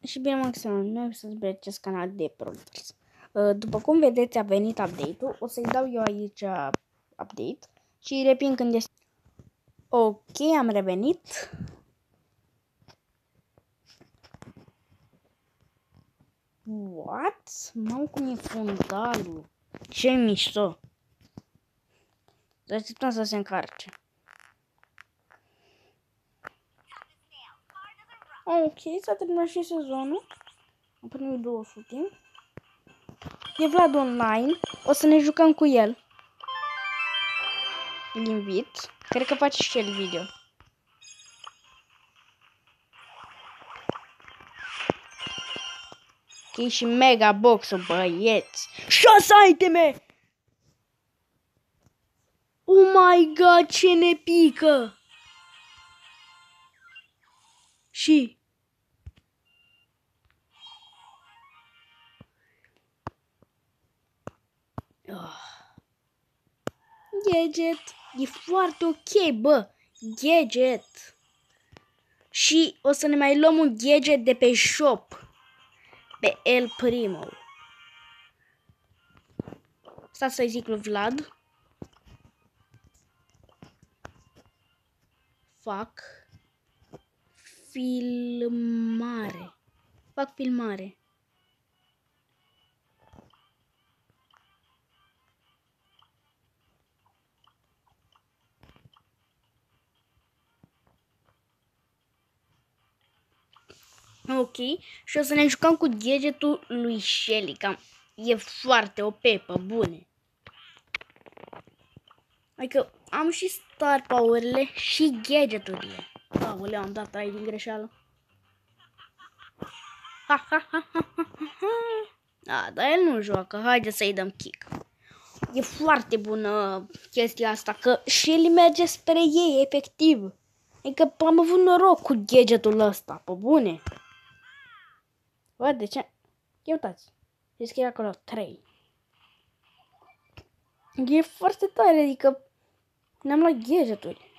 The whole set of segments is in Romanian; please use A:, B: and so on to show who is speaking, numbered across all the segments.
A: Și bine mă găsim noi să pe acest canal de Brawlers. După cum vedeți a venit update-ul, o să-i dau eu aici update și revin când este. Ok, am revenit. What? Mamă, cum e fundalul. Ce mișto. Să așteptăm să se încarce. Ok, s-a terminat și sezonul. Am primit 200. E Vlad online. O să ne jucăm cu el. Îl invit. Cred că face și el video. Ok, și mega box-ul, băieți. 6 iteme! Oh my god, ce ne pică! Și... Gadget. E foarte ok, bă. Gadget. Și o să ne mai luăm un gadget de pe shop. Pe El Primo. Stați să-i zic lui Vlad. Fac filmare. Fac filmare. Ok, și o să ne jucăm cu gadgetul lui Shelly, cam e foarte OP, pe bune. Adică am și star power-urile și gadgeturile. Aoleu, am dat ai din greșeală. Ha, ha, ha, ha, ha, ha. Da, dar el nu joacă, haide să-i dăm kick. E foarte bună chestia asta, că Shelly merge spre ei, efectiv. Adică am avut noroc cu gadgetul ăsta, pe bune. Bă, de ce? Ia uitați. Se scrie acolo 3. E foarte tare, adică ne-am luat gadgeturi.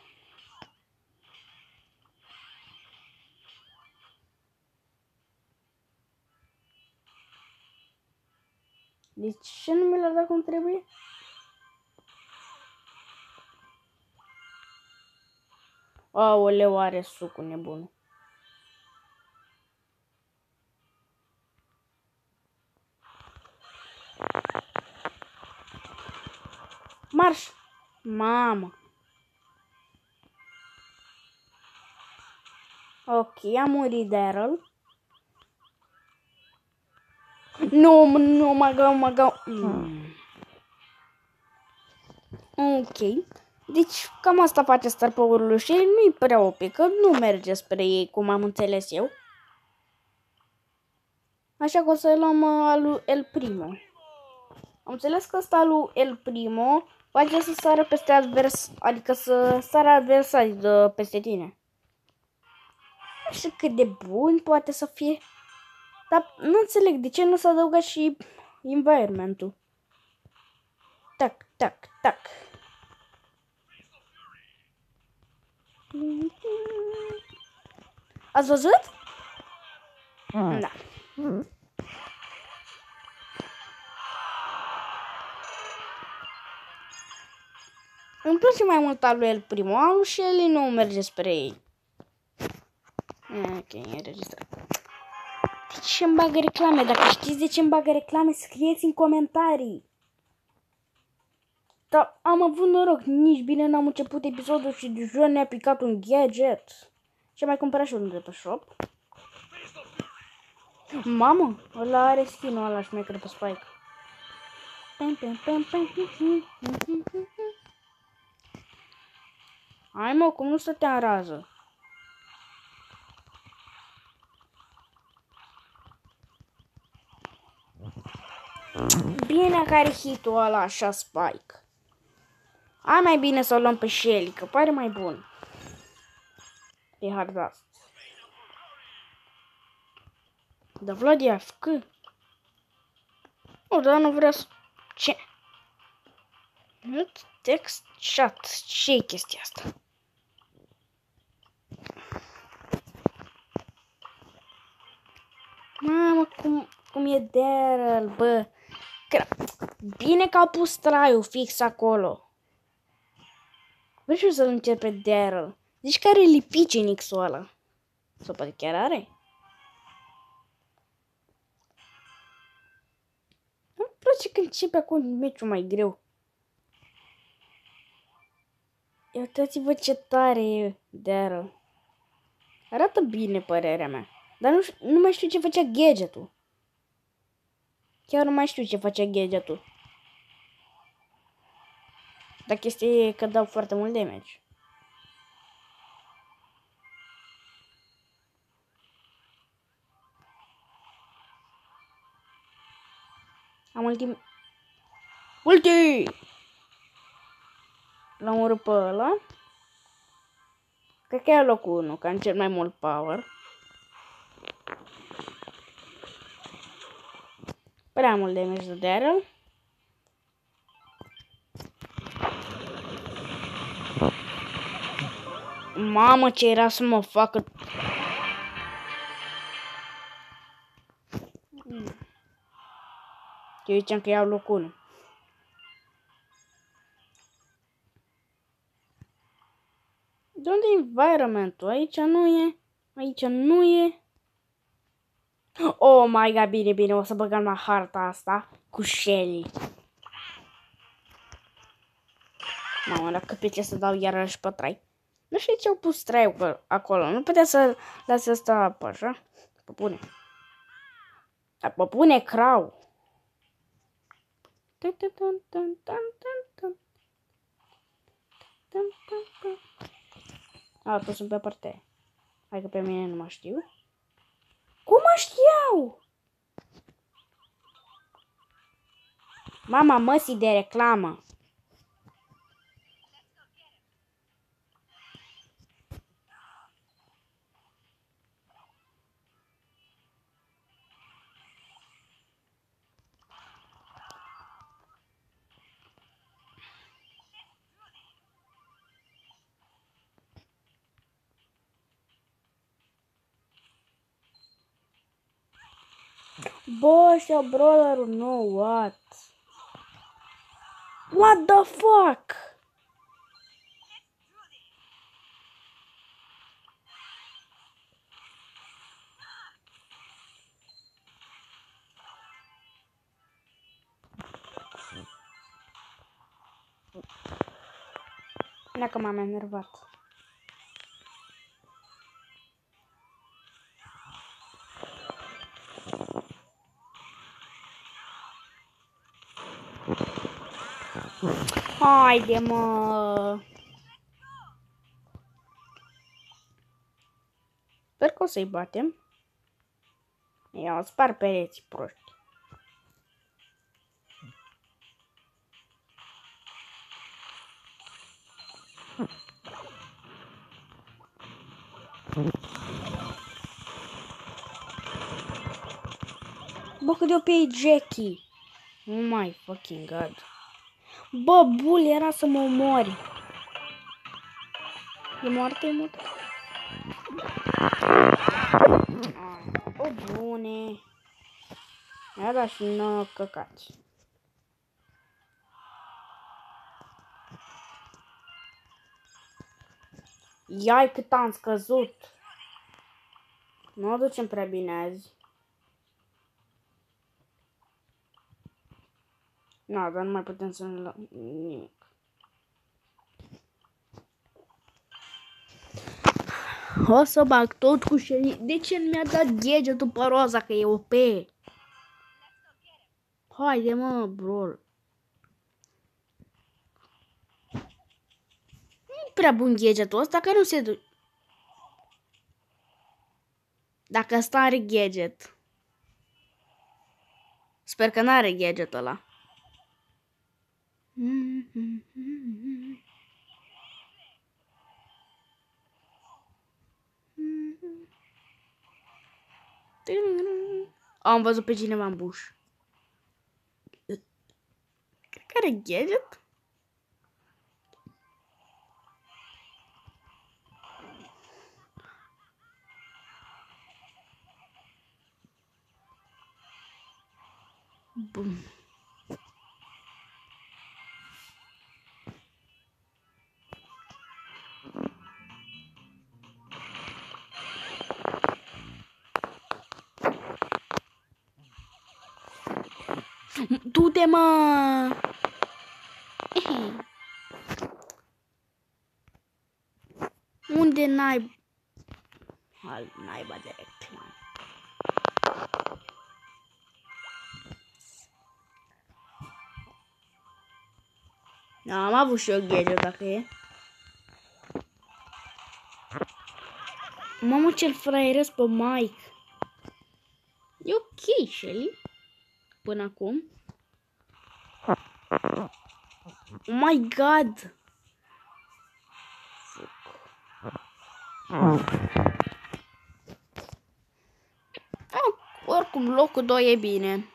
A: De ce nu mi l-a dat cum trebuie? Aoleu, are sucul nebun. Marș! Mamă! Ok, am murit Daryl. Nu, mă gău. Ok. Deci, cam asta face Star Power-ul și nu-i prea OP, că nu merge spre ei, cum am înțeles eu. Așa că o să luăm al El Primo. Am înțeles că ăsta lui El Primo face să sară peste adică să sară adversarii de peste tine. Nu știu cât de bun poate să fie. Dar nu înțeleg de ce nu s-a adăugat și environment-ul. Tac, tac, tac. Ați văzut? Da. Îmi place mai mult al lui El Primo, al lui Shelly nu merge spre ei. Ok, înregistrat. De ce îmi bagă reclame? Dacă știți de ce îmi bagă reclame, scrieți în comentarii. Dar am avut noroc, nici bine n-am început episodul și deja ne-a picat un gadget. Și mai cumpărat și unul de pe shop. Mamă, ăla are skin-ul ăla șmecher pe Spike. Hai mă, cum nu stătea în rază? Bine că are hit-ul ăla așa Spike. Hai mai bine să o luăm pe Shelly, că pare mai bun. E hard asta. Dar Vlad e AFK. O, dar nu vreau să... Ce? Text chat. Ce-i chestia asta? e Daryl, bă. Bine că au pus traiul fix acolo. Vreau și eu să-l încerc pe Daryl. Zici că are lipicinix-ul ăla. Sau poate chiar are? Îmi place când începe acum meciul mai greu. Uitați-vă ce tare e Daryl. Arată bine, părerea mea. Dar nu mai știu ce făcea gadgetul. Chiar nu mai știu ce făcea gadgetul. Dar chestia e că dau foarte mult damage. Am ulti! Ulti! L-am urât pe ăla. Cred că e locul 1, că am cel mai mult power. Prea mult damage de Daryl. Mamă, ce era să mă facă... Eu ziceam că iau locul 1. De unde e environmentul? Aici nu e. Aici nu e. Oh my god, bine, bine, o să băgăm la harta asta cu Shelly. Mamă, dacă pe ce să dau iarăși pe trai. Nu știu ce au pus traiul acolo. Nu putea să lase asta pe așa. Pe pune. Pe pune crau. A, tu sunt pe partea. Hai că pe mine nu mă știu. Cum mă știau? Mama măsii de reclamă. Bă, și-au brawlerul nou, what? What the fuck? Dacă m-am enervat. Haide, mă! Sper că o să-i batem. Ia, spar pereții proști. Bă, cât de OP e Jackie. Oh my fucking god. Bă, Bull era să mă omori. E moarte, e moarte. O, bune. Mi-a dat și 9 căcați. Iai, cât am scăzut. Nu o ducem prea bine azi. Nu, dar nu mai putem să ne luăm nimic. O să bag tot cu Shelly. De ce nu mi-a dat gadgetul pe roza că e OP? Haide, mă, bro. Nu-i prea bun gadgetul ăsta, că nu se duce. Dacă ăsta are gadget. Sper că n-are gadgetul ăla. Am văzut pe cineva în buș. Cred că are gadget? Bum. Du-te, mă! Unde n-ai... Al naiba de reclamă. Da, am avut și eu gadget dacă e. Mamă, ce-l fraieresc pe Mike. E ok, Shelly. Până acum. Oh my god! Oricum, locul 2 e bine.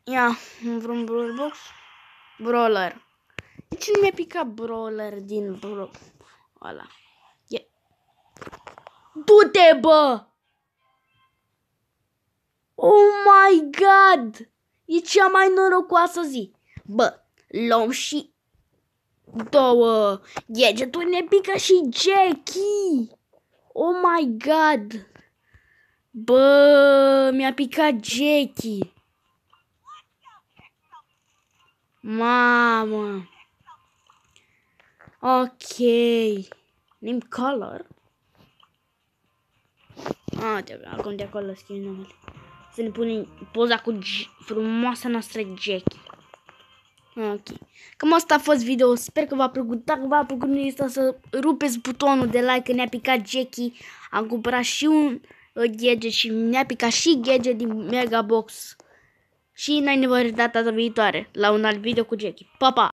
A: Ia, vreun brawler box? Brawler. De ce nu mi-a picat brawler din ăla? Du-te, bă! Oh my god! E cea mai norocoasă zi. Bă, luăm și două gadgeturi, ne pică și Jackie. Oh my god! Bă, mi-a picat Jackie. Mamă. Ok. Name color. Acum de acolo schimb numele. Să ne punem poza cu frumoasa noastră Jackie. Ok. Cam asta a fost video. Sper că v-a plăcut. Dacă v-a plăcut, nu este să rupeți butonul de like, că ne-a picat Jackie. Am cumpărat și un gadget și ne-a picat și gadget din Megabox. Și n-ai nevoie de data viitoare la un alt video cu Jackie. Pa, pa!